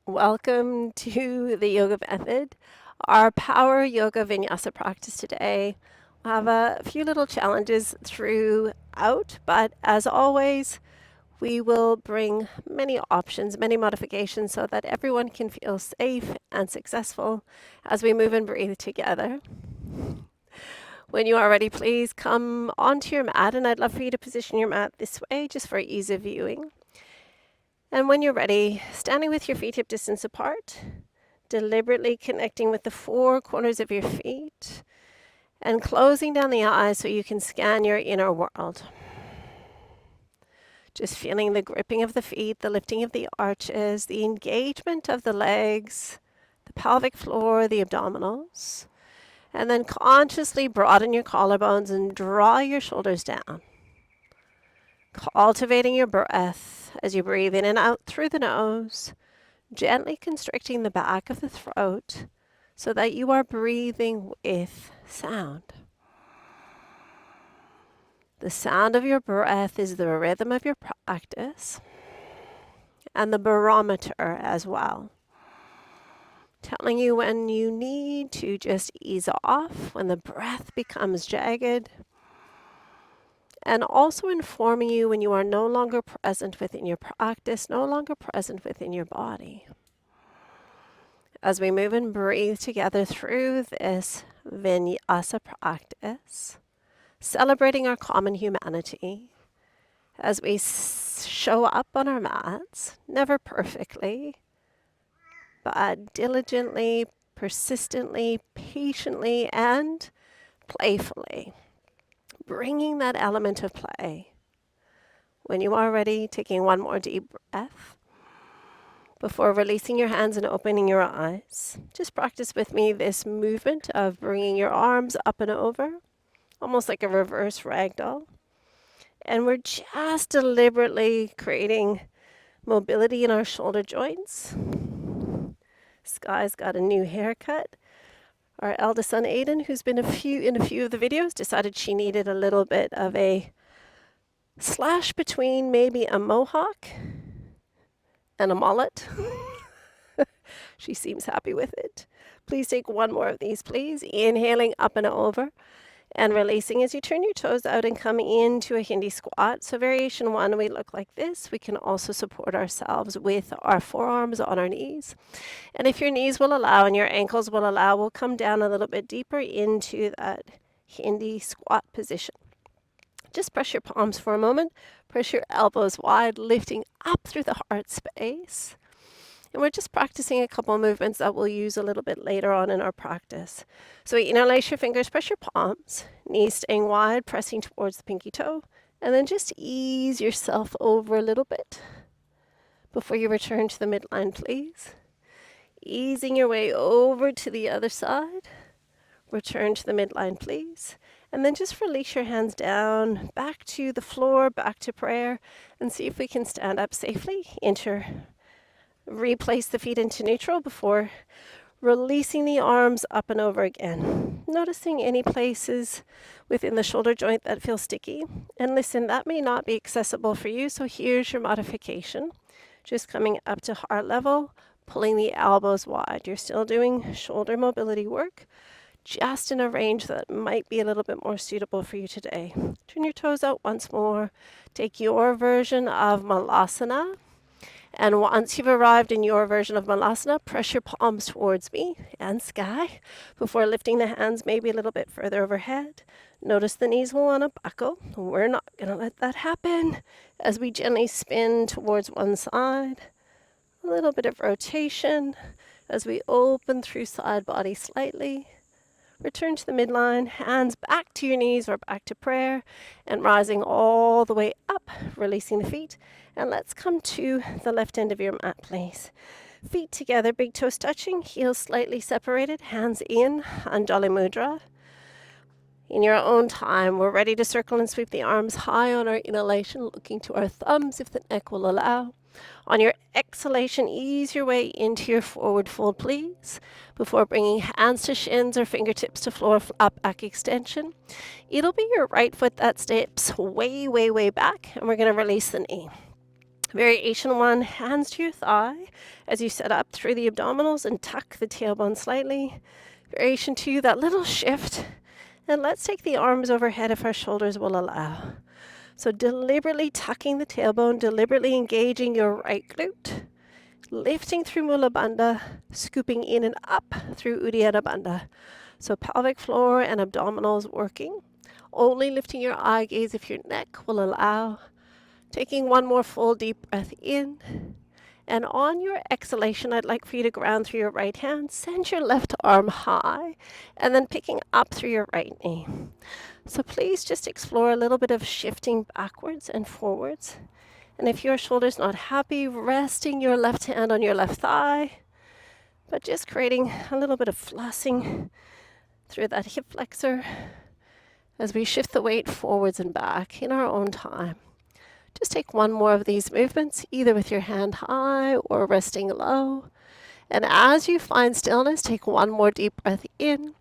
Welcome to the yoga method. Our power yoga vinyasa practice today. We'll have a few little challenges throughout, but as always, we will bring many options, many modifications so that everyone can feel safe and successful as we move and breathe together. When you are ready, please come onto your mat, and I'd love for you to position your mat this way just for ease of viewing. And when you're ready, standing with your feet hip distance apart, deliberately connecting with the four corners of your feet, and closing down the eyes so you can scan your inner world. Just feeling the gripping of the feet, the lifting of the arches, the engagement of the legs, the pelvic floor, the abdominals. And then consciously broaden your collarbones and draw your shoulders down. Cultivating your breath as you breathe in and out through the nose, gently constricting the back of the throat so that you are breathing with sound. The sound of your breath is the rhythm of your practice and the barometer as well, telling you when you need to just ease off, when the breath becomes jagged, and also informing you when you are no longer present within your practice, no longer present within your body. As we move and breathe together through this Vinyasa practice, celebrating our common humanity, as we show up on our mats, never perfectly, but diligently, persistently, patiently, and playfully, bringing that element of play. When you are ready, taking one more deep breath before releasing your hands and opening your eyes. Just practice with me this movement of bringing your arms up and over, almost like a reverse ragdoll. And we're just deliberately creating mobility in our shoulder joints. Sky's got a new haircut. Our eldest son, Aiden, who's been in a few of the videos, decided she needed a little bit of a slash between maybe a mohawk and a mullet. She seems happy with it. Please take one more of these, please. Inhaling up and over and releasing as you turn your toes out and come into a Hindi squat. So variation one, we look like this. We can also support ourselves with our forearms on our knees. And if your knees will allow and your ankles will allow, we'll come down a little bit deeper into that Hindi squat position. Just press your palms for a moment. Press your elbows wide, lifting up through the heart space. And we're just practicing a couple of movements that we'll use a little bit later on in our practice. So interlace your fingers, press your palms, knees staying wide, pressing towards the pinky toe. And then just ease yourself over a little bit before you return to the midline, please. Easing your way over to the other side. Return to the midline, please. And then just release your hands down, back to the floor, back to prayer, and see if we can stand up safely. Replace the feet into neutral before releasing the arms up and over again. Noticing any places within the shoulder joint that feel sticky. And listen, that may not be accessible for you, so here's your modification. Just coming up to heart level, pulling the elbows wide. You're still doing shoulder mobility work, just in a range that might be a little bit more suitable for you today. Turn your toes out once more. Take your version of Malasana. And once you've arrived in your version of Malasana, press your palms towards me and sky before lifting the hands maybe a little bit further overhead. Notice the knees will want to buckle. We're not going to let that happen as we gently spin towards one side. A little bit of rotation as we open through side body slightly. Return to the midline, hands back to your knees or back to prayer, and rising all the way up, releasing the feet. And let's come to the left end of your mat, please. Feet together, big toes touching, heels slightly separated, hands in, Anjali Mudra. In your own time, we're ready to circle and sweep the arms high on our inhalation, looking to our thumbs if the neck will allow. On your exhalation, ease your way into your forward fold, please, before bringing hands to shins or fingertips to floor, flat back extension. It'll be your right foot that steps way, way, way back, and we're going to release the knee. Variation 1, hands to your thigh as you set up through the abdominals and tuck the tailbone slightly. Variation 2, that little shift. And let's take the arms overhead if our shoulders will allow. So deliberately tucking the tailbone, deliberately engaging your right glute, lifting through Mula Bandha, scooping in and up through Uddiyana Bandha. So pelvic floor and abdominals working. Only lifting your eye gaze if your neck will allow. Taking one more full deep breath in. And on your exhalation, I'd like for you to ground through your right hand, send your left arm high, and then picking up through your right knee. So please just explore a little bit of shifting backwards and forwards. And if your shoulder's not happy, resting your left hand on your left thigh, but just creating a little bit of flossing through that hip flexor as we shift the weight forwards and back in our own time. Just take one more of these movements, either with your hand high or resting low. And as you find stillness, take one more deep breath in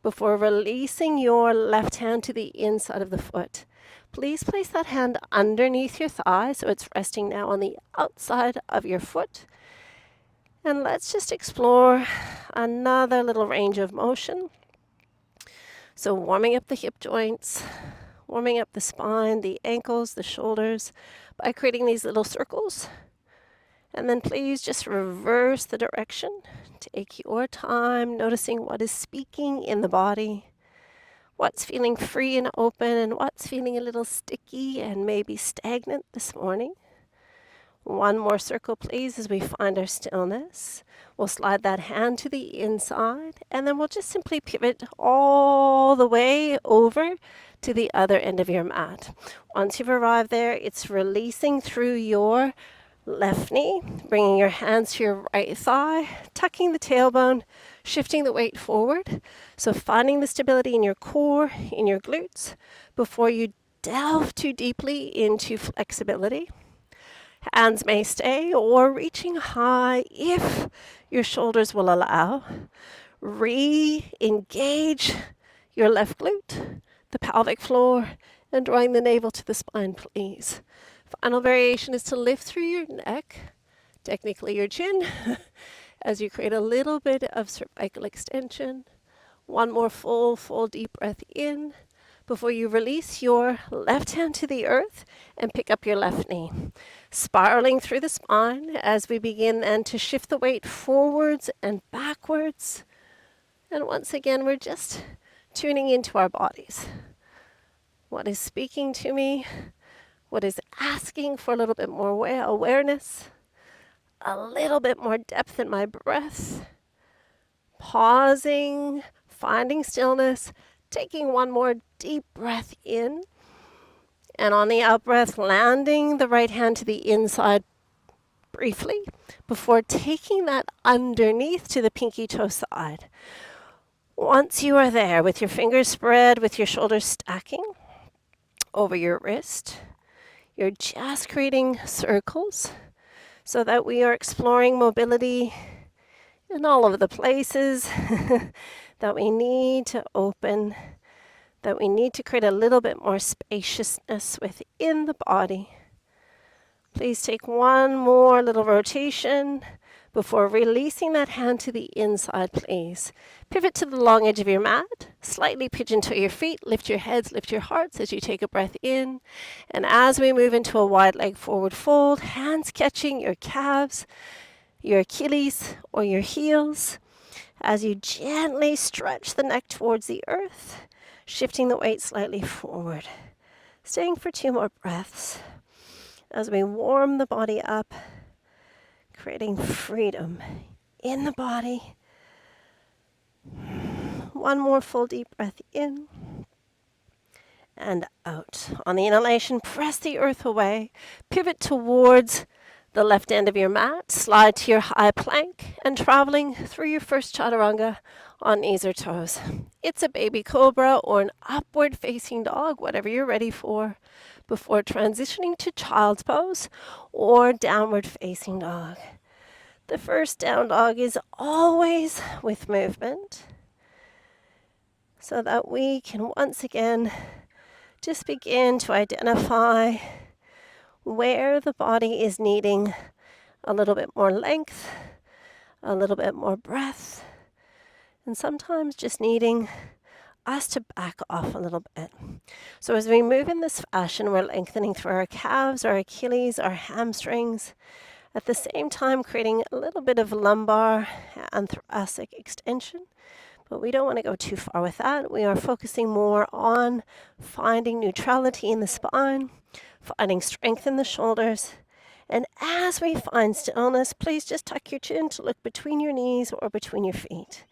before releasing your left hand to the inside of the foot. Please place that hand underneath your thigh so it's resting now on the outside of your foot. And let's just explore another little range of motion. So warming up the hip joints, warming up the spine, the ankles, the shoulders by creating these little circles. And then please just reverse the direction. Take your time noticing what is speaking in the body, what's feeling free and open, and what's feeling a little sticky and maybe stagnant this morning. One more circle, please, as we find our stillness. We'll slide that hand to the inside, and then we'll just simply pivot all the way over to the other end of your mat. Once you've arrived there, it's releasing through your left knee, bringing your hands to your right thigh, tucking the tailbone, shifting the weight forward. So finding the stability in your core, in your glutes, before you delve too deeply into flexibility. Hands may stay or reaching high if your shoulders will allow. Re-engage your left glute, the pelvic floor, and drawing the navel to the spine, please. Final variation is to lift through your neck, technically your chin, as you create a little bit of cervical extension. One more full deep breath in before you release your left hand to the earth and pick up your left knee. Spiraling through the spine as we begin then to shift the weight forwards and backwards. And once again, we're just tuning into our bodies. What is speaking to me? What is asking for a little bit more awareness? A little bit more depth in my breath. Pausing, finding stillness, taking one more deep breath in. And on the out breath, landing the right hand to the inside briefly before taking that underneath to the pinky toe side. Once you are there, with your fingers spread, with your shoulders stacking over your wrist, you're just creating circles so that we are exploring mobility in all of the places that we need to open, that we need to create a little bit more spaciousness within the body. Please take one more little rotation before releasing that hand to the inside, please. Pivot to the long edge of your mat, slightly pigeon toe your feet, lift your heads, lift your hearts as you take a breath in. And as we move into a wide leg forward fold, hands catching your calves, your Achilles or your heels, as you gently stretch the neck towards the earth, shifting the weight slightly forward. Staying for 2 more breaths as we warm the body up, creating freedom in the body. One more full deep breath in and out. On the inhalation, press the earth away. Pivot towards the left end of your mat. Slide to your high plank and traveling through your first chaturanga on knees or toes. It's a baby cobra or an upward facing dog, whatever you're ready for, before transitioning to child's pose or downward facing dog. The first down dog is always with movement, so that we can once again just begin to identify where the body is needing a little bit more length, a little bit more breath, and sometimes just needing us to back off a little bit. So as we move in this fashion, we're lengthening through our calves, our Achilles, our hamstrings, at the same time creating a little bit of lumbar and thoracic extension. But we don't want to go too far with that. We are focusing more on finding neutrality in the spine, finding strength in the shoulders. And as we find stillness, please just tuck your chin to look between your knees or between your feet.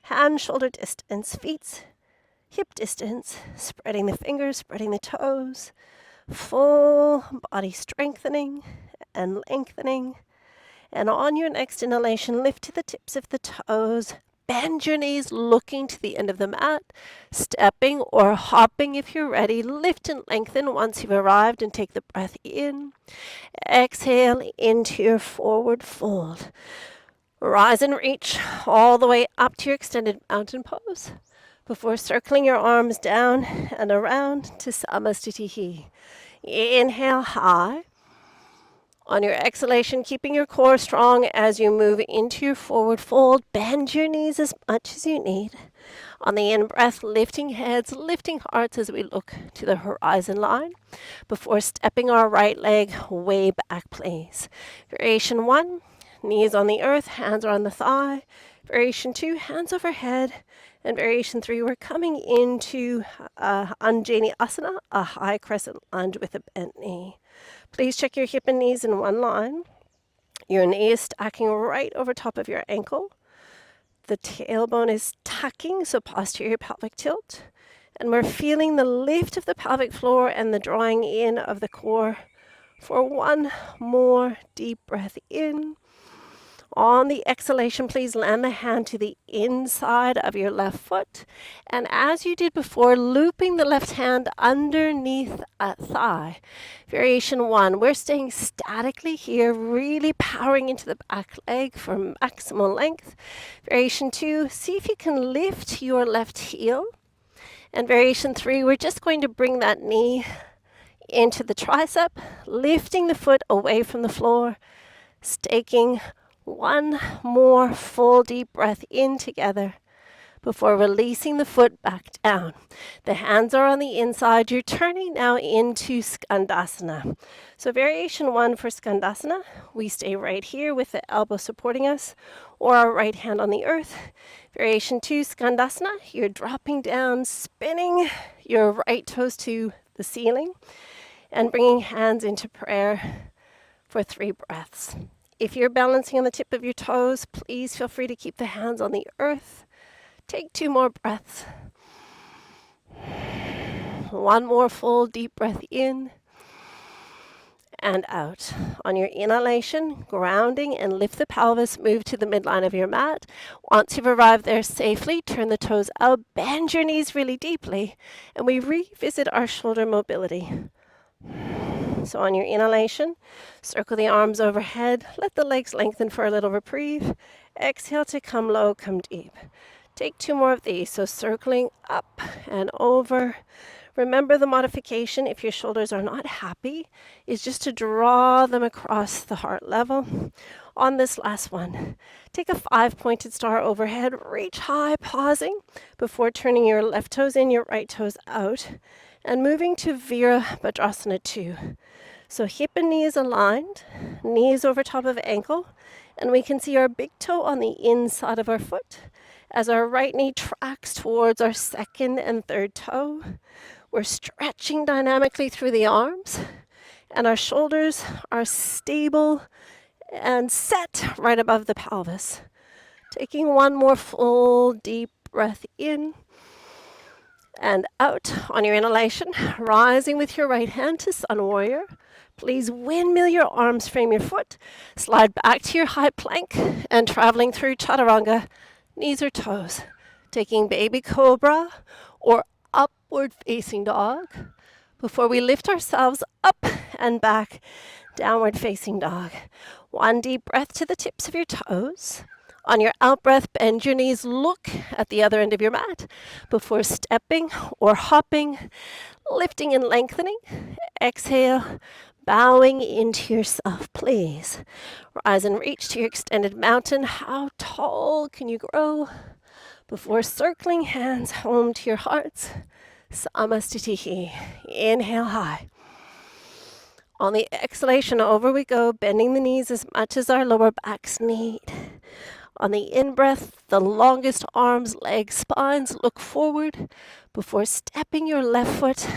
Hand, shoulder distance, feet, hip distance, spreading the fingers, spreading the toes, full body strengthening and lengthening. And on your next inhalation, lift to the tips of the toes, bend your knees, looking to the end of the mat, stepping or hopping if you're ready. Lift and lengthen once you've arrived and take the breath in. Exhale into your forward fold. Rise and reach all the way up to your extended mountain pose before circling your arms down and around to Samasthiti. Inhale high. On your exhalation, keeping your core strong as you move into your forward fold. Bend your knees as much as you need. On the in-breath, lifting heads, lifting hearts as we look to the horizon line before stepping our right leg way back, please. Variation 1, knees on the earth, hands are on the thigh. Variation 2, hands overhead. And variation 3, we're coming into Anjani Asana, a high crescent lunge with a bent knee. Please check your hip and knees in one line. Your knee is stacking right over top of your ankle. The tailbone is tucking, so posterior pelvic tilt. And we're feeling the lift of the pelvic floor and the drawing in of the core for one more deep breath in. On the exhalation, please land the hand to the inside of your left foot. And as you did before, looping the left hand underneath a thigh. Variation 1, we're staying statically here, really powering into the back leg for maximal length. Variation 2, see if you can lift your left heel. And variation 3, we're just going to bring that knee into the tricep, lifting the foot away from the floor, staking one more full deep breath in together before releasing the foot back down. The hands are on the inside. You're turning now into Skandasana. So variation 1 for Skandasana, we stay right here with the elbow supporting us or our right hand on the earth. Variation 2, Skandasana, you're dropping down, spinning your right toes to the ceiling and bringing hands into prayer for 3 breaths. If you're balancing on the tip of your toes, please feel free to keep the hands on the earth. Take 2 more breaths. One more full deep breath in and out. On your inhalation, grounding and lift the pelvis, move to the midline of your mat. Once you've arrived there safely, turn the toes out, bend your knees really deeply, and we revisit our shoulder mobility. So on your inhalation, circle the arms overhead, let the legs lengthen for a little reprieve. Exhale to come low, come deep. Take 2 more of these, so circling up and over. Remember the modification, if your shoulders are not happy, is just to draw them across the heart level. On this last one, take a 5-pointed star overhead, reach high, pausing before turning your left toes in, your right toes out, and moving to Virabhadrasana 2. So hip and knee is aligned, knees over top of ankle, and we can see our big toe on the inside of our foot as our right knee tracks towards our second and third toe. We're stretching dynamically through the arms, and our shoulders are stable and set right above the pelvis. Taking one more full deep breath in and out. On your inhalation, rising with your right hand to Sun Warrior. Please windmill your arms, frame your foot, slide back to your high plank, and traveling through Chaturanga, knees or toes. Taking Baby Cobra or Upward Facing Dog before we lift ourselves up and back, Downward Facing Dog. One deep breath to the tips of your toes. On your out breath, bend your knees, look at the other end of your mat before stepping or hopping, lifting and lengthening. Exhale, Bowing into yourself, please. Rise and reach to your extended mountain. How tall can you grow? Before circling hands home to your hearts. Samastitihi. Inhale high. On the exhalation, over we go, bending the knees as much as our lower backs need. On the in-breath, the longest arms, legs, spines look forward before stepping your left foot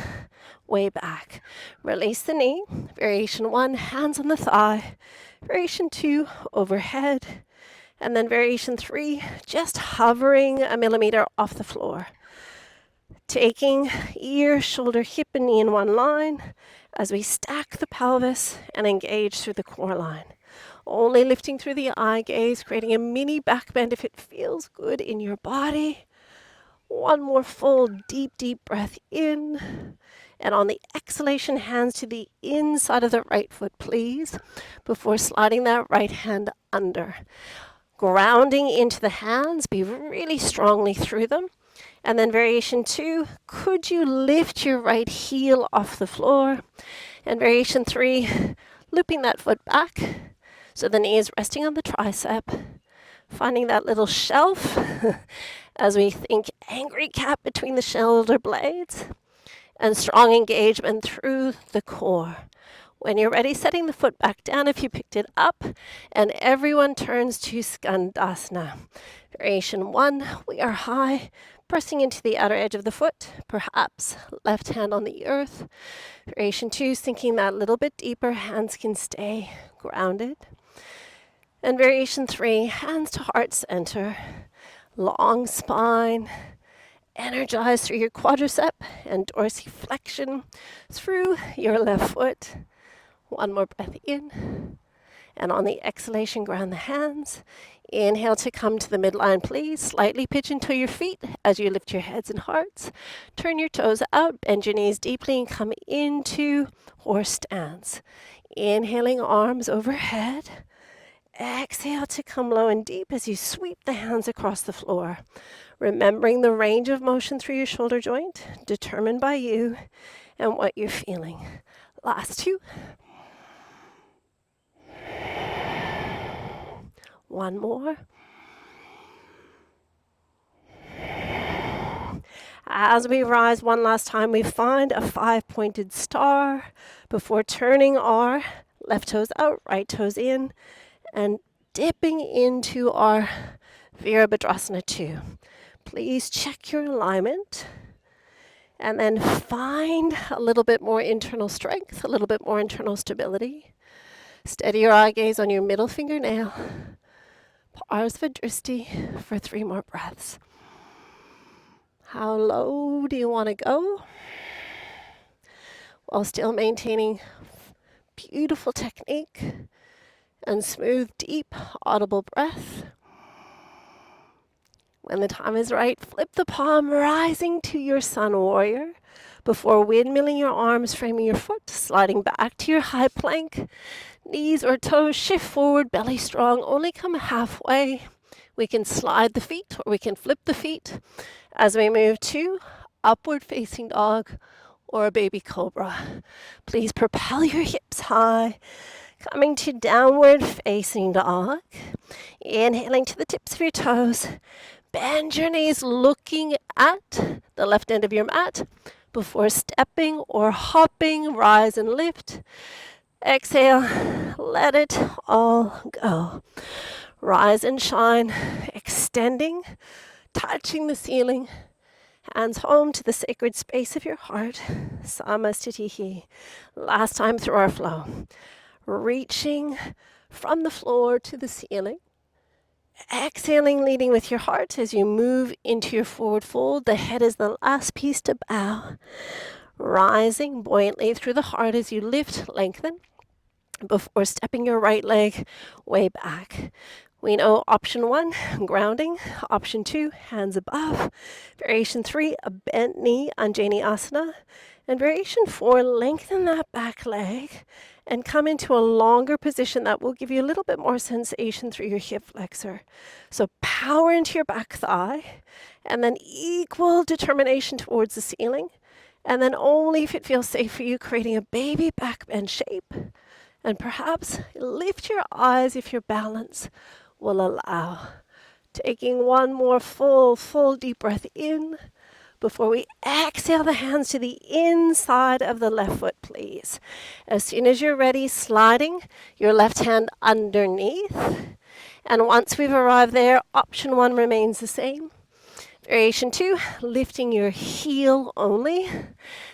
way back. Release the knee. Variation 1, hands on the thigh. Variation 2, overhead. And then variation 3, just hovering a millimeter off the floor. Taking ear, shoulder, hip, and knee in one line as we stack the pelvis and engage through the core line. Only lifting through the eye gaze, creating a mini back bend if it feels good in your body. One more full, deep, deep breath in. And on the exhalation, hands to the inside of the right foot, please, before sliding that right hand under. Grounding into the hands, be really strongly through them. And then variation 2, could you lift your right heel off the floor? And variation 3, looping that foot back. So the knee is resting on the tricep, finding that little shelf as we think angry cat between the shoulder blades, and strong engagement through the core. When you're ready, setting the foot back down if you picked it up, and everyone turns to Skandasana. Variation 1, we are high, pressing into the outer edge of the foot, perhaps left hand on the earth. Variation 2, sinking that little bit deeper, hands can stay grounded. And variation 3, hands to heart center, long spine, energize through your quadricep and dorsiflexion through your left foot. One more breath in. And on the exhalation, ground the hands. Inhale to come to the midline, please. Slightly pitch into your feet as you lift your heads and hearts. Turn your toes out, bend your knees deeply, and come into horse stance. Inhaling, arms overhead. Exhale to come low and deep as you sweep the hands across the floor. Remembering the range of motion through your shoulder joint, determined by you and what you're feeling. Last 2. One more. As we rise one last time, we find a 5-pointed star before turning our left toes out, right toes in, and dipping into our Virabhadrasana 2. Please check your alignment and then find a little bit more internal strength, a little bit more internal stability. Steady your eye gaze on your middle fingernail. Parsvadristi for 3 more breaths. How low do you want to go? While still maintaining beautiful technique and smooth, deep, audible breath. When the time is right, flip the palm, rising to your sun warrior. Before windmilling your arms, framing your foot, sliding back to your high plank. Knees or toes shift forward, belly strong, only come halfway. We can slide the feet or we can flip the feet as we move to upward facing dog or a baby cobra. Please propel your hips high, coming to downward facing dog. Inhaling to the tips of your toes. Bend your knees, looking at the left end of your mat. Before stepping or hopping, rise and lift. Exhale, let it all go. Rise and shine, extending, touching the ceiling. Hands home to the sacred space of your heart. Samastitihi. Last time through our flow. Reaching from the floor to the ceiling. Exhaling, leading with your heart as you move into your forward fold. The head is the last piece to bow. Rising buoyantly through the heart as you lift, lengthen, before stepping your right leg way back. We know option 1, grounding. Option 2, hands above. Variation 3, a bent knee, Anjani Asana. And variation 4, lengthen that back leg and come into a longer position that will give you a little bit more sensation through your hip flexor. So power into your back thigh and then equal determination towards the ceiling And then only if it feels safe for you, creating a baby back bend shape. And perhaps lift your eyes if your balance will allow. Taking one more full deep breath in before we exhale the hands to the inside of the left foot, please. As soon as you're ready, sliding your left hand underneath. And once we've arrived there, option 1 remains the same. Variation 2, lifting your heel only.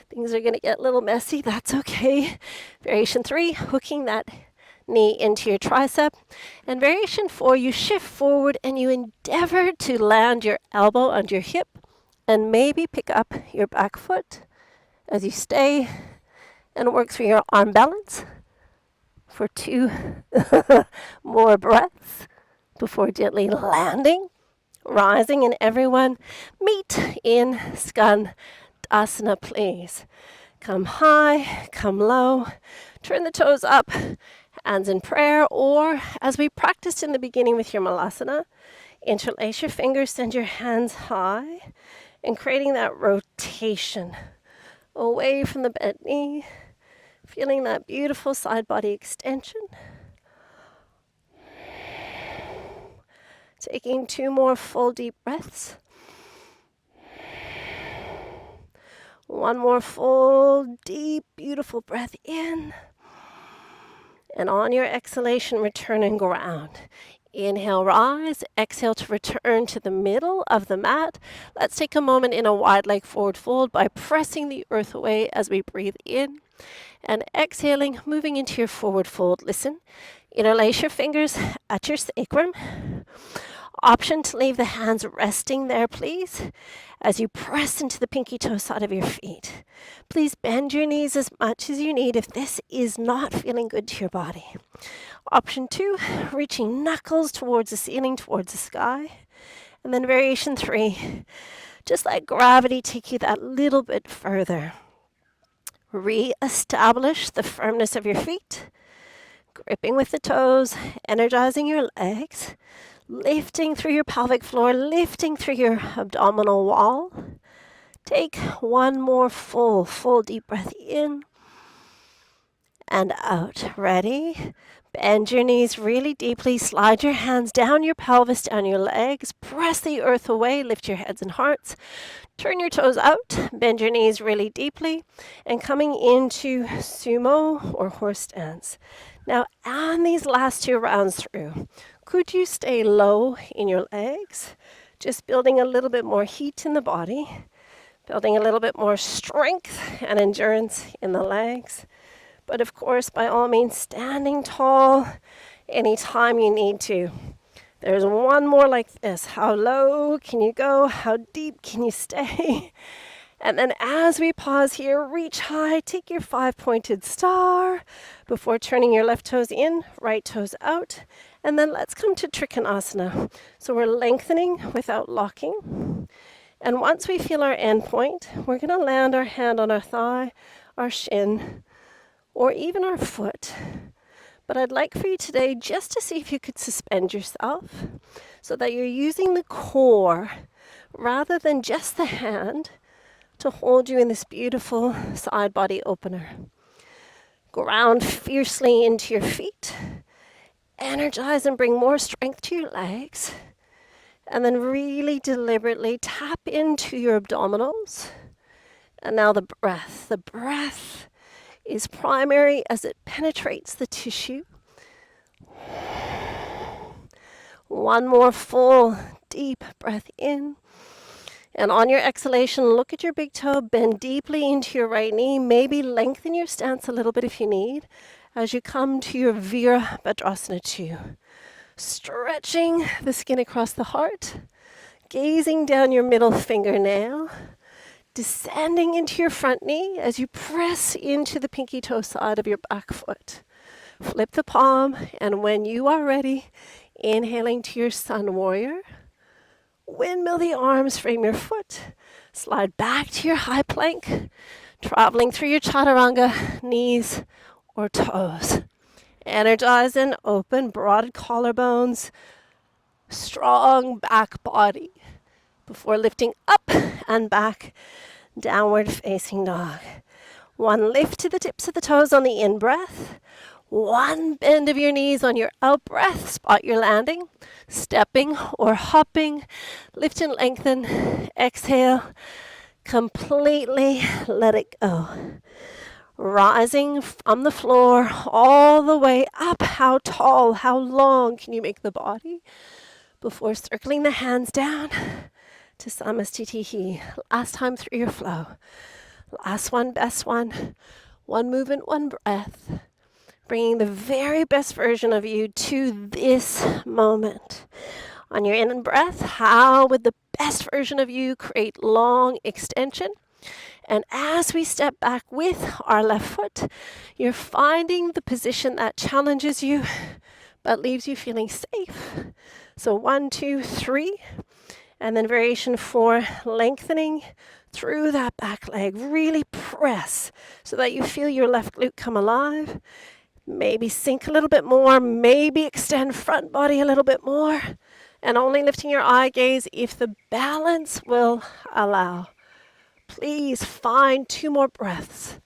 Things are going to get a little messy. That's okay. Variation 3, hooking that knee into your tricep. And variation 4, you shift forward and you endeavor to land your elbow under your hip and maybe pick up your back foot as you stay and work through your arm balance for 2 more breaths before gently landing, rising, and everyone meet in Skandasana, please. Come high, come low, turn the toes up, hands in prayer, or as we practiced in the beginning with your Malasana, interlace your fingers, send your hands high, and creating that rotation away from the bent knee, feeling that beautiful side body extension. Taking 2 more full deep breaths. 1 more full, deep, beautiful breath in. And on your exhalation, return and ground. Inhale, rise. Exhale to return to the middle of the mat. Let's take a moment in a wide leg forward fold by pressing the earth away as we breathe in. And exhaling, moving into your forward fold. Listen, interlace your fingers at your sacrum. Option to leave the hands resting there, please, as you press into the pinky toe side of your feet. Please bend your knees as much as you need if this is not feeling good to your body. Option 2, reaching knuckles towards the ceiling, towards the sky. And then variation 3, just let gravity take you that little bit further. Re-establish the firmness of your feet, gripping with the toes, energizing your legs, lifting through your pelvic floor, lifting through your abdominal wall. Take 1 more full deep breath in and out. Ready? Bend your knees really deeply. Slide your hands down your pelvis, down your legs. Press the earth away. Lift your heads and hearts. Turn your toes out. Bend your knees really deeply. And coming into sumo or horse stance. Now, on these last 2 rounds through, could you stay low in your legs? Just building a little bit more heat in the body. Building a little bit more strength and endurance in the legs. But of course, by all means, standing tall anytime you need to. There's 1 more like this. How low can you go? How deep can you stay? And then as we pause here, reach high, take your 5-pointed star before turning your left toes in, right toes out. And then let's come to Trikonasana. So we're lengthening without locking. And once we feel our end point, we're going to land our hand on our thigh, our shin, or even our foot. But I'd like for you today just to see if you could suspend yourself so that you're using the core rather than just the hand to hold you in this beautiful side body opener. Ground fiercely into your feet. Energize and bring more strength to your legs. And then really deliberately tap into your abdominals. And now the breath. The breath is primary as it penetrates the tissue. 1 more full, deep breath in. And on your exhalation, look at your big toe, bend deeply into your right knee. Maybe lengthen your stance a little bit if you need as you come to your Virabhadrasana 2. Stretching the skin across the heart, gazing down your middle fingernail, descending into your front knee as you press into the pinky toe side of your back foot. Flip the palm, and when you are ready, inhaling to your sun warrior. Windmill the arms, frame your foot. Slide back to your high plank, traveling through your chaturanga, knees or toes. Energize and open, broad collarbones, strong back body. Before lifting up and back, Downward facing dog. One lift to the tips of the toes on the in-breath. One bend of your knees on your out-breath. Spot your landing. Stepping or hopping. Lift and lengthen. Exhale. Completely let it go. Rising from the floor all the way up. How tall, how long can you make the body before circling the hands down to Samastitihi. Last time through your flow. Last one, best one. One movement, one breath. Bringing the very best version of you to this moment. On your in breath, how would the best version of you create long extension? And as we step back with our left foot, you're finding the position that challenges you, but leaves you feeling safe. So 1, 2, 3, and then variation 4, lengthening through that back leg. Really press so that you feel your left glute come alive. Maybe sink a little bit more, maybe extend front body a little bit more, and only lifting your eye gaze if the balance will allow. Please find 2 more breaths.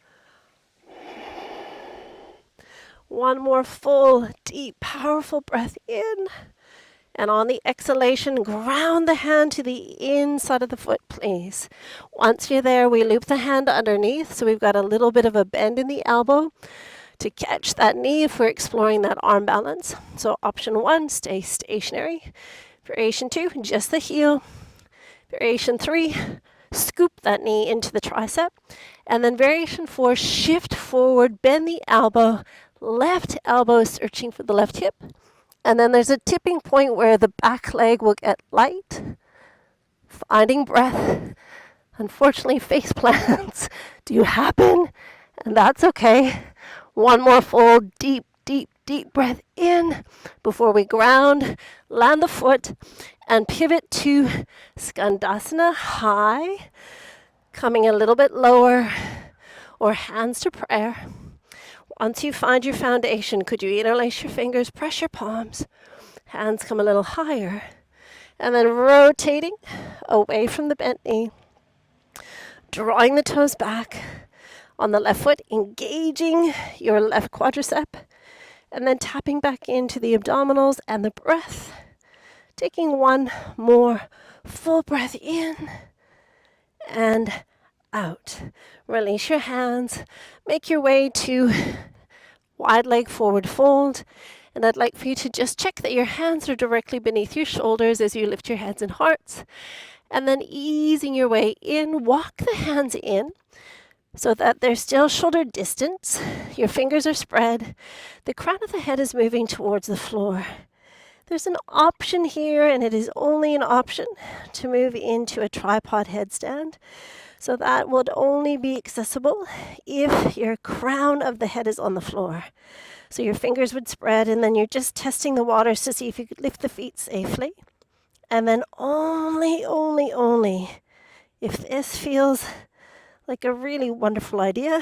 One more full, deep, powerful breath in. And on the exhalation, ground the hand to the inside of the foot, please. Once you're there, we loop the hand underneath, so we've got a little bit of a bend in the elbow to catch that knee if we're exploring that arm balance. So option 1, stay stationary. Variation 2, just the heel. Variation 3, scoop that knee into the tricep. And then variation 4, shift forward, bend the elbow, left elbow searching for the left hip. And then there's a tipping point where the back leg will get light, finding breath. Unfortunately, face plants do happen, and that's okay. One more full, deep, deep, deep breath in before we ground, land the foot, and pivot to Skandasana high, coming a little bit lower, or hands to prayer. Once you find your foundation, could you interlace your fingers, press your palms, hands come a little higher, and then rotating away from the bent knee, drawing the toes back on the left foot, engaging your left quadricep, and then tapping back into the abdominals and the breath, taking one more full breath in and out. Release your hands, make your way to wide leg forward fold, and I'd like for you to just check that your hands are directly beneath your shoulders as you lift your heads and hearts, and then easing your way in, walk the hands in so that they're still shoulder distance. Your fingers are spread. The crown of the head is moving towards the floor. There's an option here, and it is only an option, to move into a tripod headstand. So that would only be accessible if your crown of the head is on the floor. So your fingers would spread, and then you're just testing the waters to see if you could lift the feet safely. And then only if this feels like a really wonderful idea,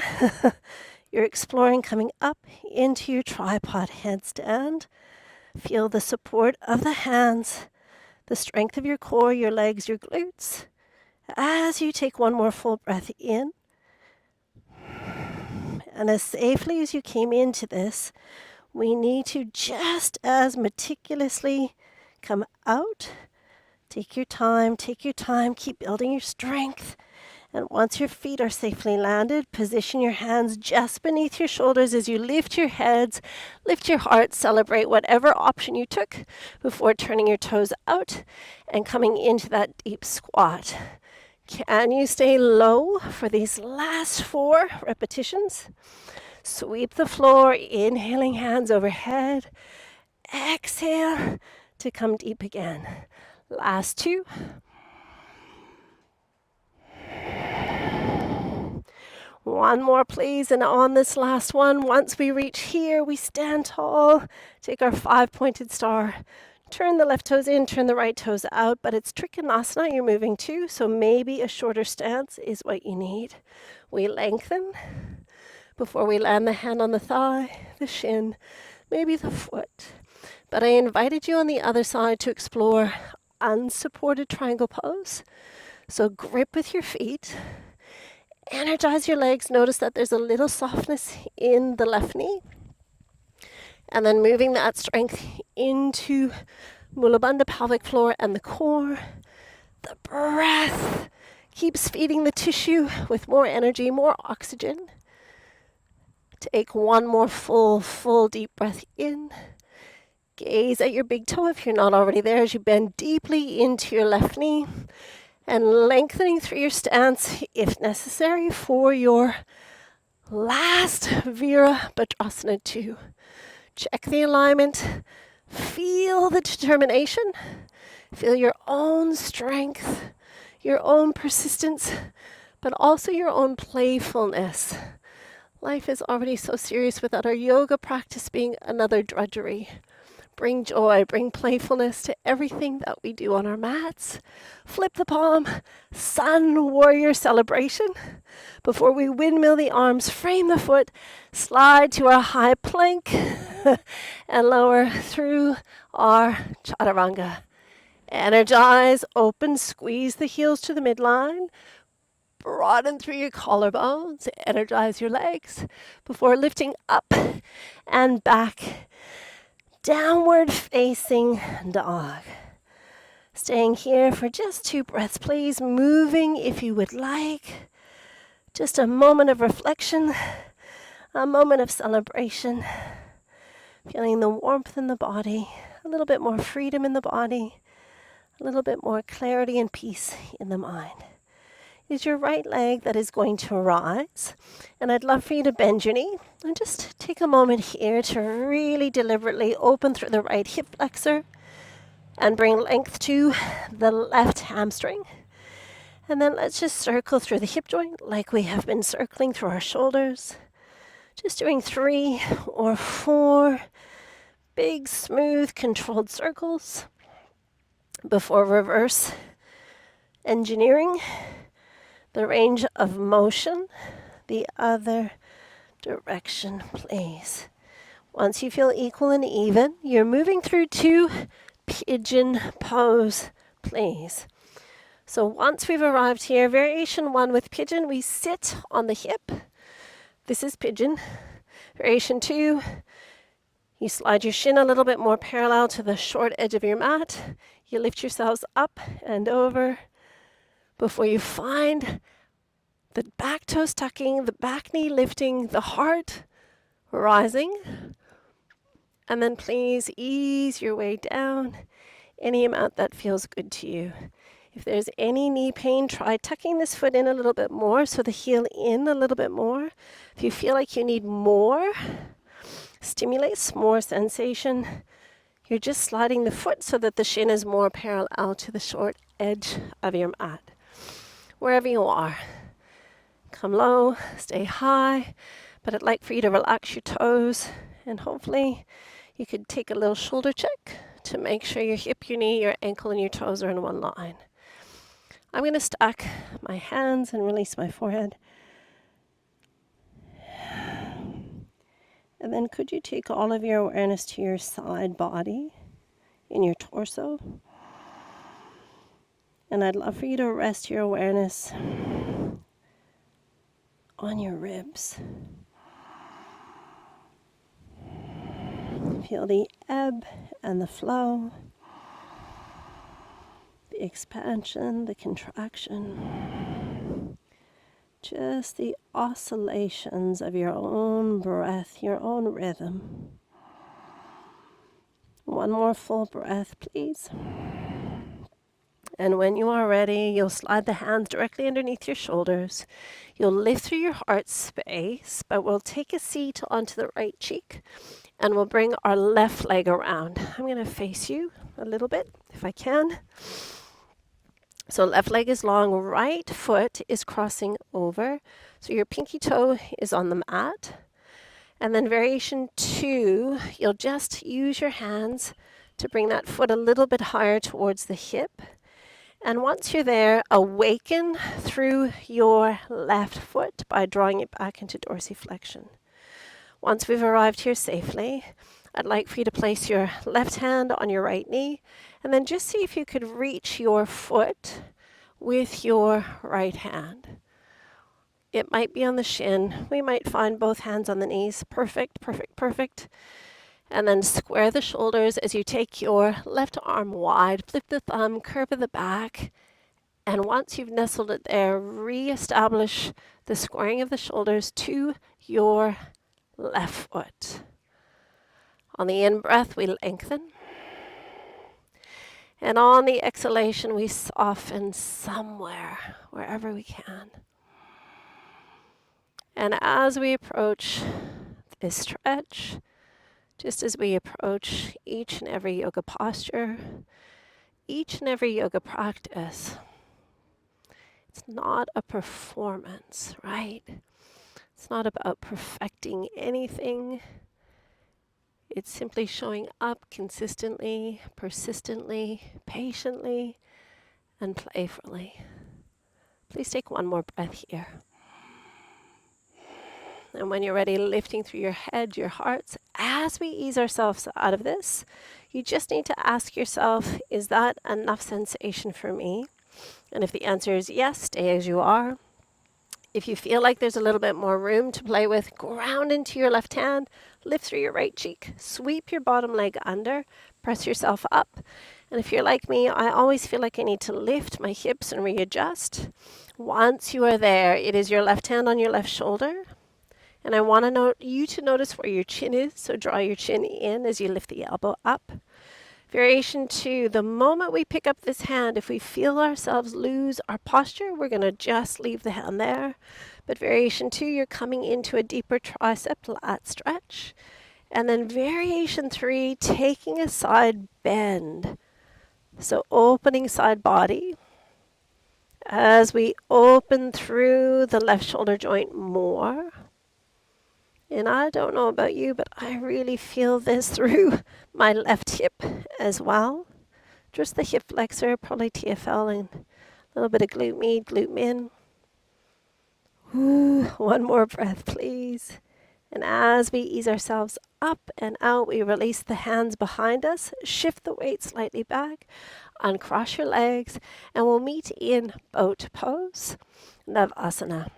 you're exploring coming up into your tripod headstand. Feel the support of the hands, the strength of your core, your legs, your glutes. As you take one more full breath in, and as safely as you came into this, we need to just as meticulously come out. Take your time, keep building your strength. And once your feet are safely landed, position your hands just beneath your shoulders as you lift your heads, lift your heart, celebrate whatever option you took before turning your toes out and coming into that deep squat. Can you stay low for these last 4 repetitions? Sweep the floor, inhaling hands overhead. Exhale to come deep again. Last 2. One more, please. And on this last one, once we reach here, we stand tall. Take our 5-pointed star. Turn the left toes in, turn the right toes out, but it's Trikonasana you're moving to, so maybe a shorter stance is what you need. We lengthen before we land the hand on the thigh, the shin, maybe the foot. But I invited you on the other side to explore unsupported triangle pose. So grip with your feet, energize your legs. Notice that there's a little softness in the left knee. And then moving that strength into Mula Bandha, pelvic floor, and the core. The breath keeps feeding the tissue with more energy, more oxygen. Take one more full deep breath in. Gaze at your big toe if you're not already there as you bend deeply into your left knee and lengthening through your stance if necessary for your last Virabhadrasana 2. Check the alignment. Feel the determination. Feel your own strength, your own persistence, but also your own playfulness. Life is already so serious without our yoga practice being another drudgery. Bring joy, bring playfulness to everything that we do on our mats. Flip the palm, sun warrior celebration. Before we windmill the arms, frame the foot, slide to our high plank, and lower through our chaturanga. Energize, open, squeeze the heels to the midline. Broaden through your collarbones, energize your legs before lifting up and back. Downward facing dog. Staying here for just 2 breaths, please. Moving if you would like. Just a moment of reflection, a moment of celebration. Feeling the warmth in the body, a little bit more freedom in the body, a little bit more clarity and peace in the mind. Is your right leg that is going to rise. And I'd love for you to bend your knee and just take a moment here to really deliberately open through the right hip flexor and bring length to the left hamstring. And then let's just circle through the hip joint like we have been circling through our shoulders. Just doing 3 or 4 big, smooth, controlled circles before reverse engineering the range of motion the other direction, please. Once you feel equal and even, you're moving through to pigeon pose, please. So once we've arrived here, variation 1 with pigeon, we sit on the hip. This is pigeon. Variation 2, you slide your shin a little bit more parallel to the short edge of your mat. You lift yourselves up and over before you find the back toes tucking, the back knee lifting, the heart rising. And then please ease your way down any amount that feels good to you. If there's any knee pain, try tucking this foot in a little bit more, so the heel in a little bit more. If you feel like you need more, stimulates more sensation, you're just sliding the foot so that the shin is more parallel to the short edge of your mat. Wherever you are, come low, stay high, but I'd like for you to relax your toes, and hopefully you could take a little shoulder check to make sure your hip, your knee, your ankle, and your toes are in one line. I'm going to stack my hands and release my forehead. And then could you take all of your awareness to your side body, in your torso? And I'd love for you to rest your awareness on your ribs. Feel the ebb and the flow, the expansion, the contraction, just the oscillations of your own breath, your own rhythm. One more full breath, please. And when you are ready, you'll slide the hands directly underneath your shoulders. You'll lift through your heart space, but we'll take a seat onto the right cheek, and we'll bring our left leg around. I'm going to face you a little bit, if I can. So left leg is long, right foot is crossing over. So your pinky toe is on the mat. And then variation 2, you'll just use your hands to bring that foot a little bit higher towards the hip. And once you're there, awaken through your left foot by drawing it back into dorsiflexion. Once we've arrived here safely, I'd like for you to place your left hand on your right knee, and then just see if you could reach your foot with your right hand. It might be on the shin. We might find both hands on the knees. Perfect, perfect, perfect. And then square the shoulders as you take your left arm wide, flip the thumb, curve of the back. And once you've nestled it there, re-establish the squaring of the shoulders to your left foot. On the in-breath, we lengthen. And on the exhalation, we soften somewhere, wherever we can. And as we approach this stretch, just as we approach each and every yoga posture, each and every yoga practice, it's not a performance, right? It's not about perfecting anything. It's simply showing up consistently, persistently, patiently, and playfully. Please take one more breath here. And when you're ready, lifting through your head, your hearts, as we ease ourselves out of this, you just need to ask yourself, is that enough sensation for me? And if the answer is yes, stay as you are. If you feel like there's a little bit more room to play with, ground into your left hand, lift through your right cheek, sweep your bottom leg under, press yourself up. And if you're like me, I always feel like I need to lift my hips and readjust. Once you are there, it is your left hand on your left shoulder. And I want you to notice where your chin is, so draw your chin in as you lift the elbow up. Variation 2, the moment we pick up this hand, if we feel ourselves lose our posture, we're going to just leave the hand there. But variation 2, you're coming into a deeper tricep lat stretch. And then variation 3, taking a side bend. So opening side body. As we open through the left shoulder joint more. And I don't know about you, but I really feel this through my left hip as well. Just the hip flexor, probably TFL, and a little bit of glute med, glute min. Ooh, one more breath, please. And as we ease ourselves up and out, we release the hands behind us, shift the weight slightly back, uncross your legs, and we'll meet in boat pose, Navasana.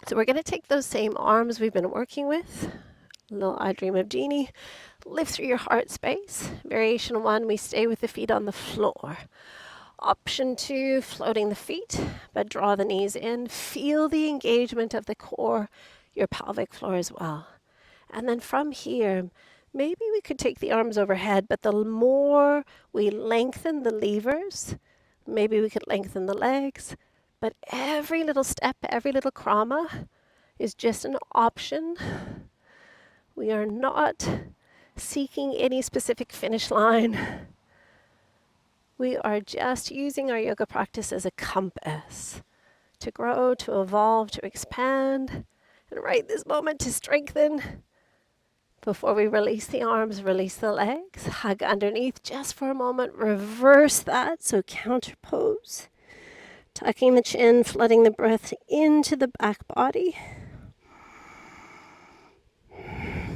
So we're going to take those same arms we've been working with, little I Dream of Jeannie, lift through your heart space. Variation 1, we stay with the feet on the floor. Option 2, floating the feet, but draw the knees in. Feel the engagement of the core, your pelvic floor as well. And then from here, maybe we could take the arms overhead, but the more we lengthen the levers, maybe we could lengthen the legs. But every little step, every little krama is just an option. We are not seeking any specific finish line. We are just using our yoga practice as a compass to grow, to evolve, to expand, and right this moment to strengthen. Before we release the arms, release the legs, hug underneath just for a moment, reverse that, so counter pose. Tucking the chin, flooding the breath into the back body.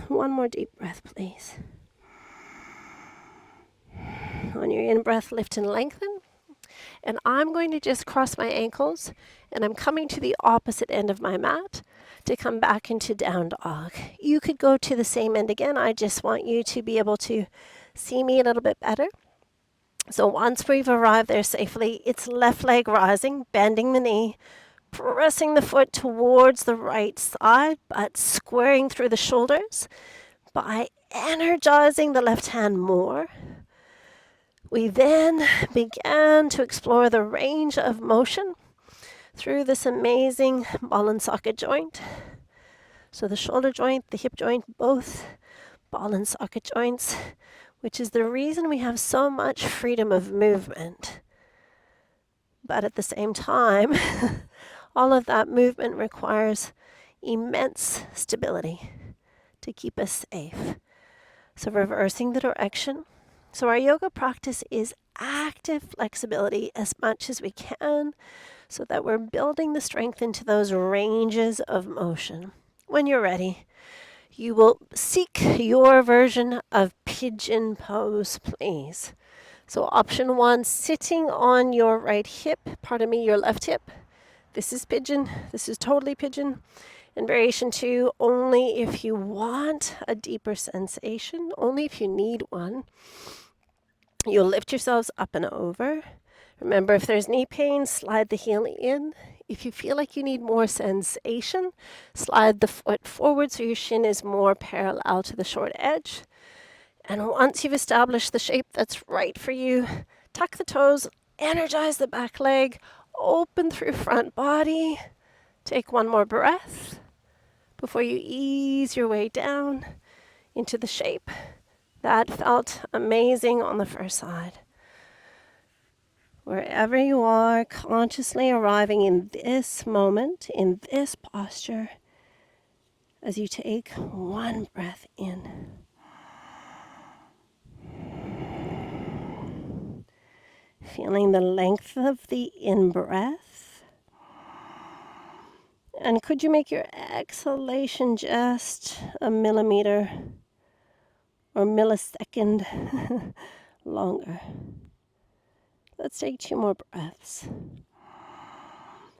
One more deep breath, please. On your in-breath, lift and lengthen. And I'm going to just cross my ankles, and I'm coming to the opposite end of my mat to come back into down dog. You could go to the same end again. I just want you to be able to see me a little bit better. So once we've arrived there safely, it's left leg rising, bending the knee, pressing the foot towards the right side, but squaring through the shoulders by energizing the left hand more. We then began to explore the range of motion through this amazing ball and socket joint. So the shoulder joint, the hip joint, both ball and socket joints, which is the reason we have so much freedom of movement. But at the same time, all of that movement requires immense stability to keep us safe. So reversing the direction. So our yoga practice is active flexibility as much as we can so that we're building the strength into those ranges of motion. When you're ready, you will seek your version of pigeon pose, please. So option 1, sitting on your right hip, your left hip. This is pigeon. This is totally pigeon. And variation 2, only if you want a deeper sensation, only if you need one, you'll lift yourselves up and over. Remember, if there's knee pain, slide the heel in. If you feel like you need more sensation, slide the foot forward so your shin is more parallel to the short edge. And once you've established the shape that's right for you, tuck the toes, energize the back leg, open through front body. Take one more breath before you ease your way down into the shape. That felt amazing on the first side. Wherever you are, consciously arriving in this moment, in this posture, as you take one breath in. Feeling the length of the in-breath. And could you make your exhalation just a millimeter or millisecond longer? Let's take 2 more breaths.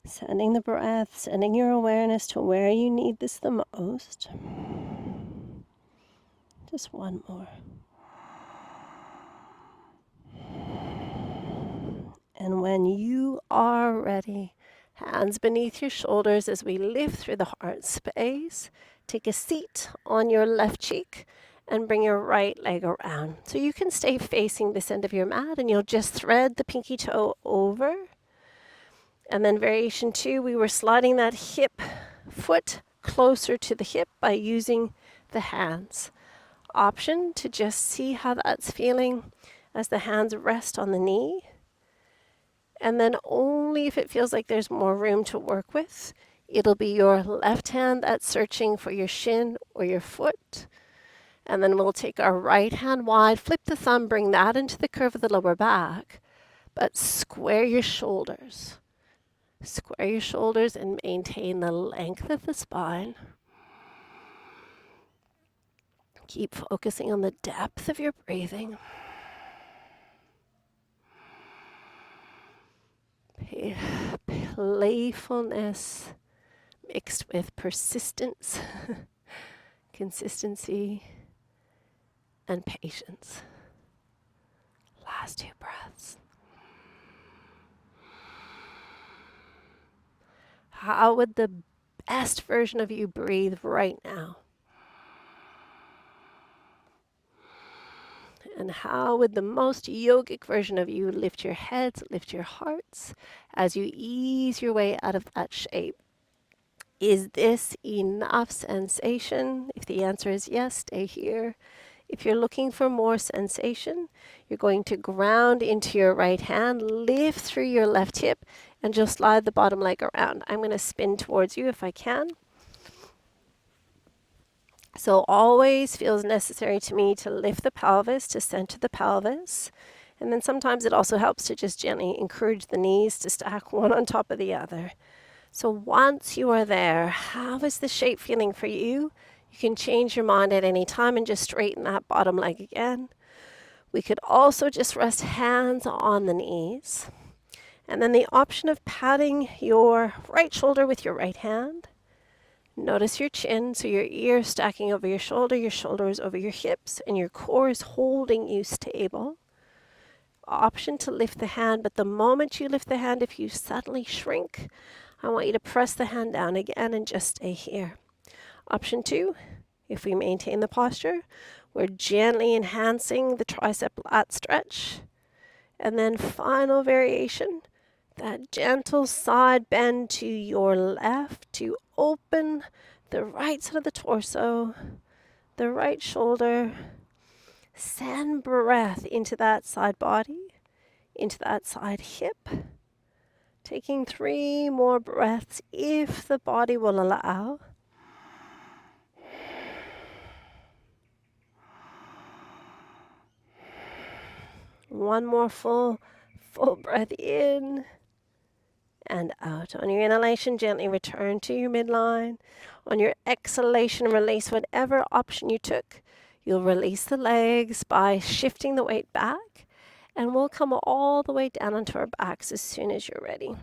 Sending the breath, sending your awareness to where you need this the most. Just one more. And when you are ready, hands beneath your shoulders as we lift through the heart space. Take a seat on your left cheek and bring your right leg around. So you can stay facing this end of your mat and you'll just thread the pinky toe over. And then variation 2, we were sliding that hip foot closer to the hip by using the hands. Option to just see how that's feeling as the hands rest on the knee. And then only if it feels like there's more room to work with, it'll be your left hand that's searching for your shin or your foot. And then we'll take our right hand wide, flip the thumb, bring that into the curve of the lower back, but square your shoulders. Square your shoulders and maintain the length of the spine. Keep focusing on the depth of your breathing. Playfulness mixed with persistence, consistency, and patience. Last 2 breaths. How would the best version of you breathe right now? And how would the most yogic version of you lift your heads, lift your hearts as you ease your way out of that shape? Is this enough sensation? If the answer is yes, stay here. If you're looking for more sensation, you're going to ground into your right hand, lift through your left hip, and just slide the bottom leg around. I'm going to spin towards you if I can. So always feels necessary to me to lift the pelvis, to center the pelvis. And then sometimes it also helps to just gently encourage the knees to stack one on top of the other. So once you are there, how is the shape feeling for you? You can change your mind at any time and just straighten that bottom leg again. We could also just rest hands on the knees. And then the option of patting your right shoulder with your right hand. Notice your chin, so your ear stacking over your shoulders over your hips, and your core is holding you stable. Option to lift the hand, but the moment you lift the hand, if you suddenly shrink, I want you to press the hand down again and just stay here. Option 2, if we maintain the posture, we're gently enhancing the tricep lat stretch. And then final variation, that gentle side bend to your left to open the right side of the torso, the right shoulder. Send breath into that side body, into that side hip. Taking 3 more breaths if the body will allow. One more full breath in and out. On your inhalation, gently return to your midline. On your exhalation, release whatever option you took. You'll release the legs by shifting the weight back, and we'll come all the way down onto our backs as soon as you're ready.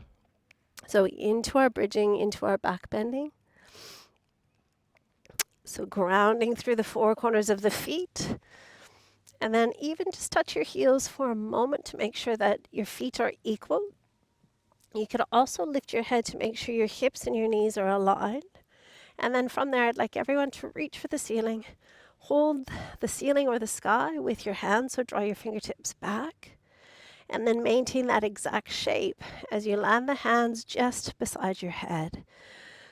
So into our bridging, into our back bending. So grounding through the four corners of the feet. And then even just touch your heels for a moment to make sure that your feet are equal. You could also lift your head to make sure your hips and your knees are aligned. And then from there, I'd like everyone to reach for the ceiling. Hold the ceiling or the sky with your hands, so draw your fingertips back. And then maintain that exact shape as you land the hands just beside your head.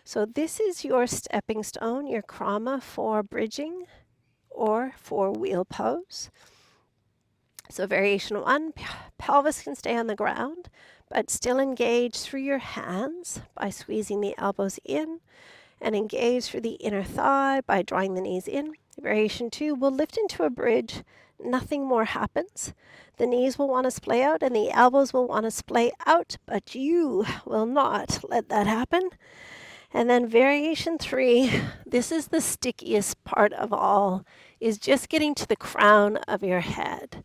So this is your stepping stone, your krama for bridging or for wheel pose. So variation one, pelvis can stay on the ground, but still engage through your hands by squeezing the elbows in and engage through the inner thigh by drawing the knees in. Variation two, we'll lift into a bridge. Nothing more happens. The knees will want to splay out and the elbows will want to splay out, but you will not let that happen. And then variation three, this is the stickiest part of all, is just getting to the crown of your head.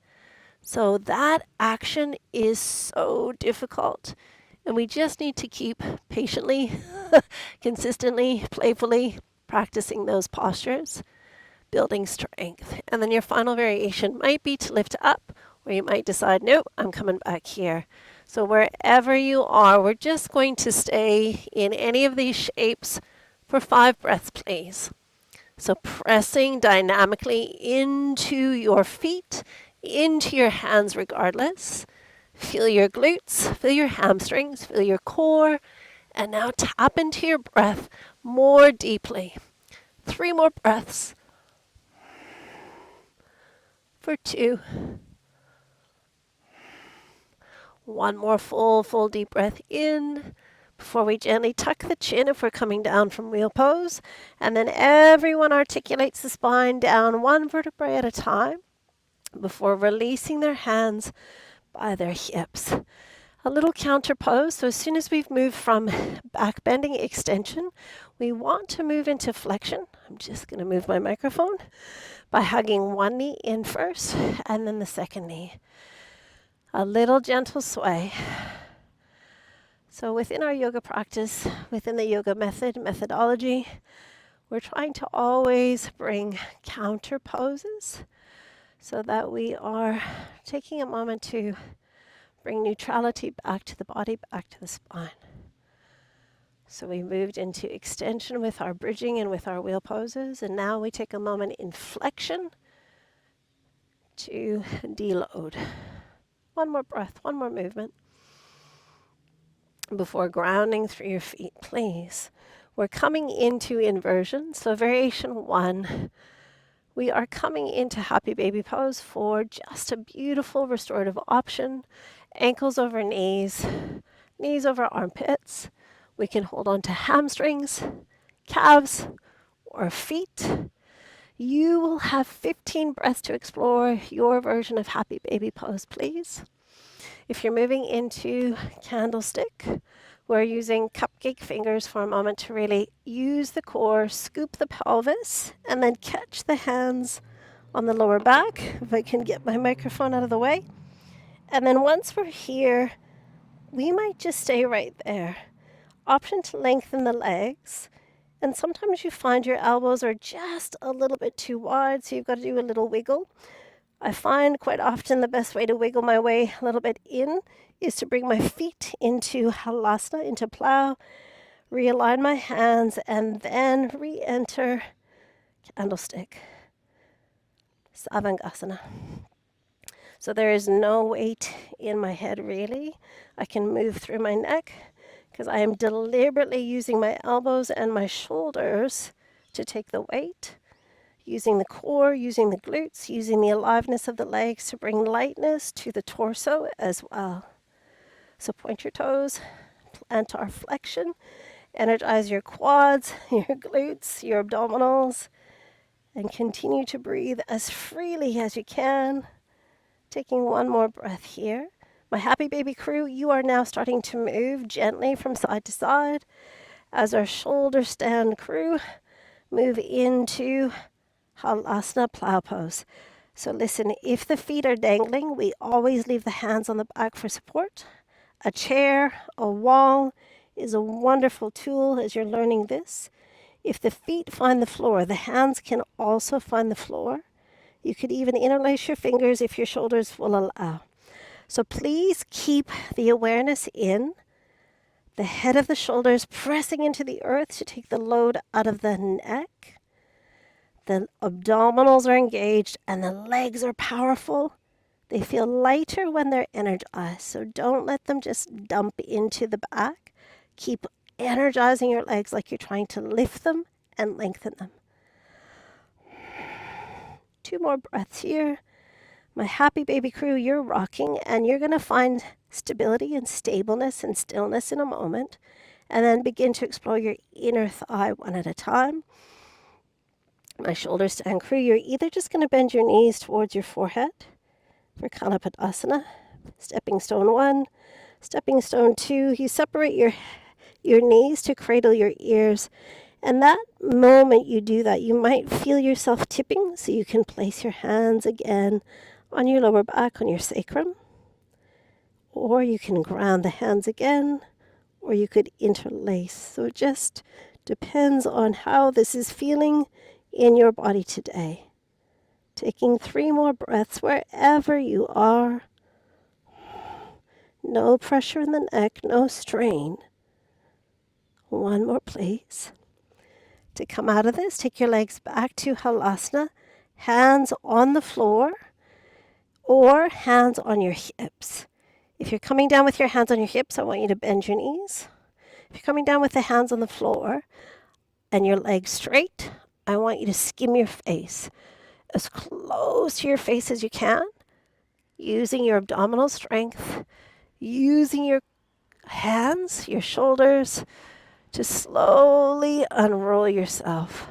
So that action is so difficult. And we just need to keep patiently, consistently, playfully practicing those postures, building strength. And then your final variation might be to lift up, or you might decide, nope, I'm coming back here. So wherever you are, we're just going to stay in any of these shapes for 5 breaths, please. So pressing dynamically into your feet, into your hands regardless. Feel your glutes, feel your hamstrings, feel your core, and now tap into your breath more deeply. 3 more breaths. For 2. 1 more full deep breath in before we gently tuck the chin if we're coming down from wheel pose. And then everyone articulates the spine down 1 vertebrae at a time before releasing their hands by their hips. A little counter pose. So as soon as we've moved from back bending extension, we want to move into flexion. I'm just going to move my microphone by hugging one knee in first and then the second knee. A little gentle sway. So within our yoga practice, within the yoga methodology, we're trying to always bring counter poses so that we are taking a moment to bring neutrality back to the body, back to the spine. So we moved into extension with our bridging and with our wheel poses, and now we take a moment in flexion to deload. 1 more breath, 1 more movement before grounding through your feet, please. We're coming into inversion. So variation 1, we are coming into happy baby pose for just a beautiful restorative option. Ankles over knees, knees over armpits. We can hold on to hamstrings, calves, or feet. You will have 15 breaths to explore your version of happy baby pose, please. If you're moving into candlestick, we're using cupcake fingers for a moment to really use the core, scoop the pelvis, and then catch the hands on the lower back, if I can get my microphone out of the way. And then once we're here, we might just stay right there. Option to lengthen the legs. And sometimes you find your elbows are just a little bit too wide, so you've got to do a little wiggle. I find quite often the best way to wiggle my way a little bit in is to bring my feet into halasana, into plow, realign my hands, and then re-enter candlestick, savangasana. So there is no weight in my head really. I can move through my neck because I am deliberately using my elbows and my shoulders to take the weight. Using the core, using the glutes, using the aliveness of the legs to bring lightness to the torso as well. So point your toes, plantar flexion, energize your quads, your glutes, your abdominals, and continue to breathe as freely as you can. Taking 1 more breath here. My happy baby crew, you are now starting to move gently from side to side as our shoulder stand crew move into halasana plow pose. So listen, if the feet are dangling, we always leave the hands on the back for support. A chair, a wall, is a wonderful tool as you're learning this. If the feet find the floor, the hands can also find the floor. You could even interlace your fingers if your shoulders will allow. So please keep the awareness in the head of the shoulders, pressing into the earth to take the load out of the neck. The abdominals are engaged and the legs are powerful. They feel lighter when they're energized, so don't let them just dump into the back. Keep energizing your legs like you're trying to lift them and lengthen them. 2 more breaths here. My happy baby crew, you're rocking, and you're going to find stability and stableness and stillness in a moment, and then begin to explore your inner thigh one at a time. My shoulders stand crew, you're either just going to bend your knees towards your forehead for Kalapadasana, stepping stone 1, stepping stone 2. You separate your knees to cradle your ears. And that moment you do that, you might feel yourself tipping, so you can place your hands again on your lower back, on your sacrum. Or you can ground the hands again, or you could interlace. So it just depends on how this is feeling in your body today. Taking 3 more breaths wherever you are. No pressure in the neck, no strain. 1 more, please. To come out of this, take your legs back to Halasana, hands on the floor or hands on your hips. If you're coming down with your hands on your hips, I want you to bend your knees. If you're coming down with the hands on the floor and your legs straight, I want you to skim your face as close to your face as you can, using your abdominal strength, using your hands, your shoulders, to slowly unroll yourself.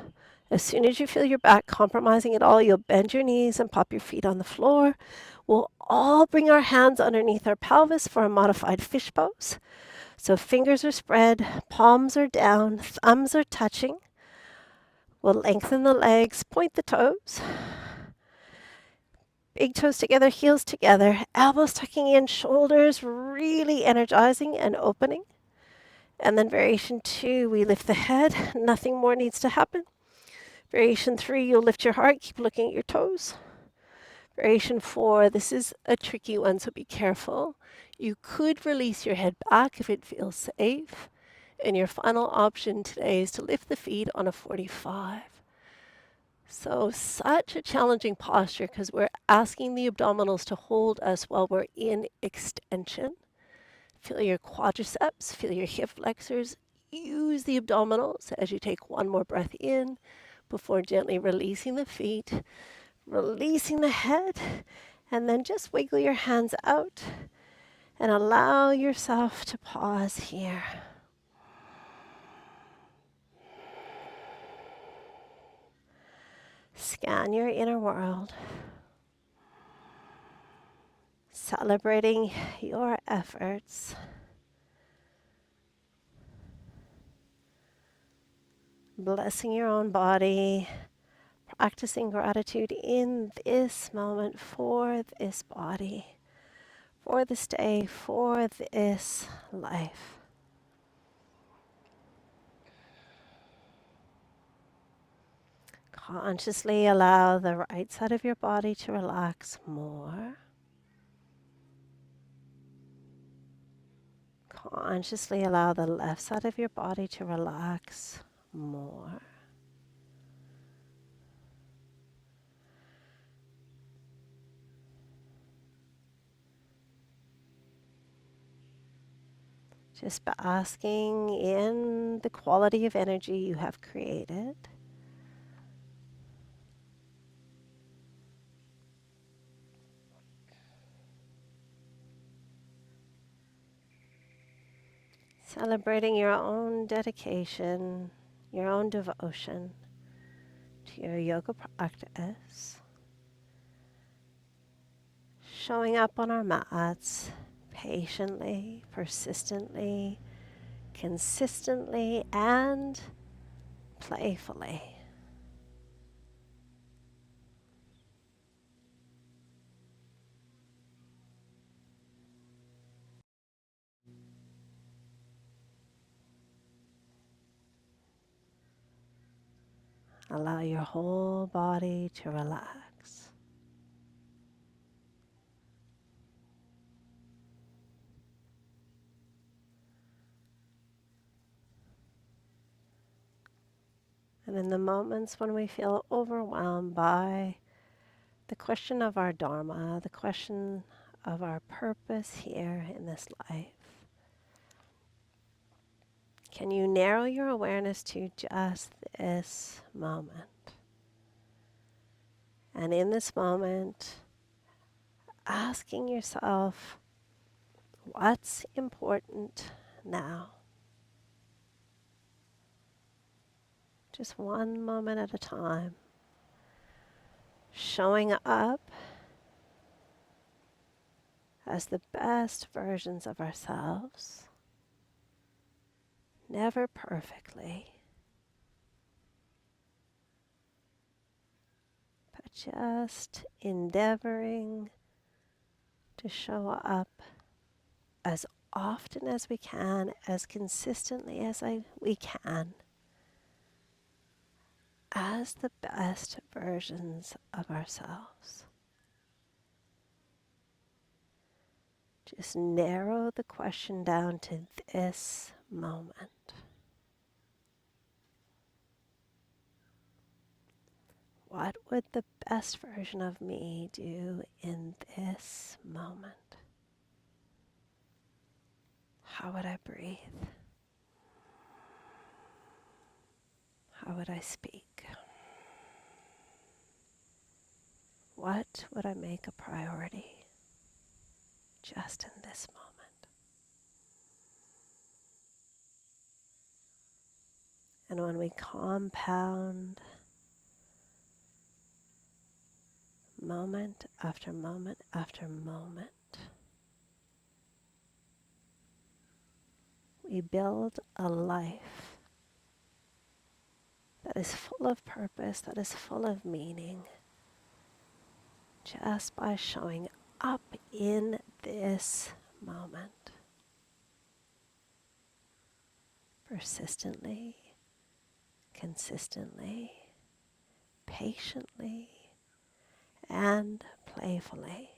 As soon as you feel your back compromising at all, you'll bend your knees and pop your feet on the floor. We'll all bring our hands underneath our pelvis for a modified fish pose. So fingers are spread, palms are down, thumbs are touching. We'll lengthen the legs, point the toes. Big toes together, heels together, elbows tucking in, shoulders really energizing and opening. And then variation 2, we lift the head. Nothing more needs to happen. Variation 3, you'll lift your heart. Keep looking at your toes. Variation 4, this is a tricky one, so be careful. You could release your head back if it feels safe. And your final option today is to lift the feet on a 45. So such a challenging posture because we're asking the abdominals to hold us while we're in extension. Feel your quadriceps, feel your hip flexors. Use the abdominals as you take 1 more breath in before gently releasing the feet, releasing the head, and then just wiggle your hands out and allow yourself to pause here. Scan your inner world, celebrating your efforts. Blessing your own body, practicing gratitude in this moment for this body, for this day, for this life. Consciously allow the right side of your body to relax more. Consciously allow the left side of your body to relax more. Just basking in the quality of energy you have created. Celebrating your own dedication, your own devotion to your yoga practice. Showing up on our mats patiently, persistently, consistently, and playfully. Allow your whole body to relax. And in the moments when we feel overwhelmed by the question of our dharma, the question of our purpose here in this life, can you narrow your awareness to just this moment? And in this moment, asking yourself, what's important now? Just one moment at a time. Showing up as the best versions of ourselves, never perfectly, but just endeavoring to show up as often as we can, as consistently as we can, as the best versions of ourselves. Just narrow the question down to this moment. What would the best version of me do in this moment? How would I breathe? How would I speak? What would I make a priority just in this moment? And when we compound moment after moment after moment, we build a life that is full of purpose, that is full of meaning, just by showing up in this moment. Persistently, consistently, patiently, and playfully.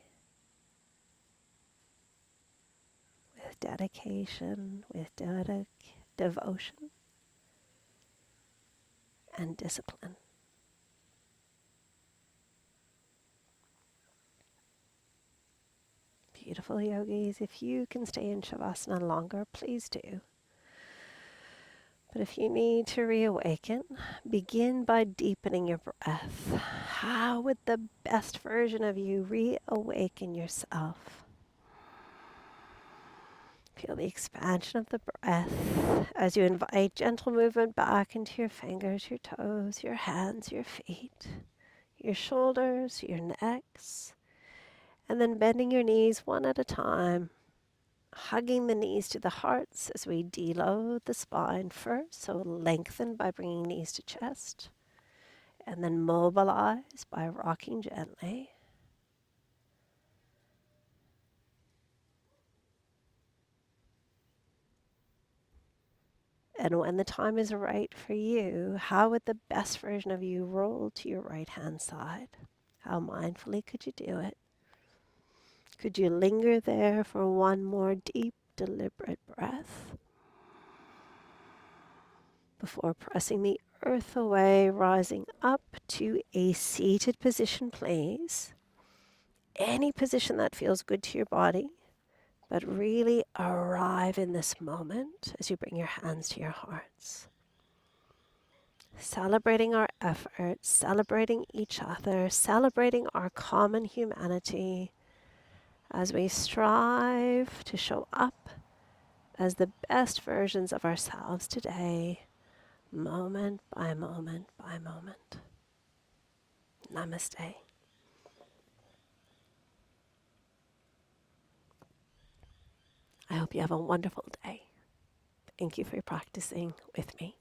With dedication, with devotion, and discipline. Beautiful yogis, if you can stay in Shavasana longer, please do. But if you need to reawaken, begin by deepening your breath. How would the best version of you reawaken yourself? Feel the expansion of the breath as you invite gentle movement back into your fingers, your toes, your hands, your feet, your shoulders, your necks, and then bending your knees one at a time, hugging the knees to the hearts as we deload the spine first, so lengthen by bringing knees to chest, and then mobilize by rocking gently. And when the time is right for you, how would the best version of you roll to your right-hand side? How mindfully could you do it? Could you linger there for one more deep, deliberate breath before pressing the earth away, rising up to a seated position, please? Any position that feels good to your body, but really arrive in this moment as you bring your hands to your hearts. Celebrating our efforts, celebrating each other, celebrating our common humanity as we strive to show up as the best versions of ourselves today, moment by moment by moment. Namaste. I hope you have a wonderful day. Thank you for practicing with me.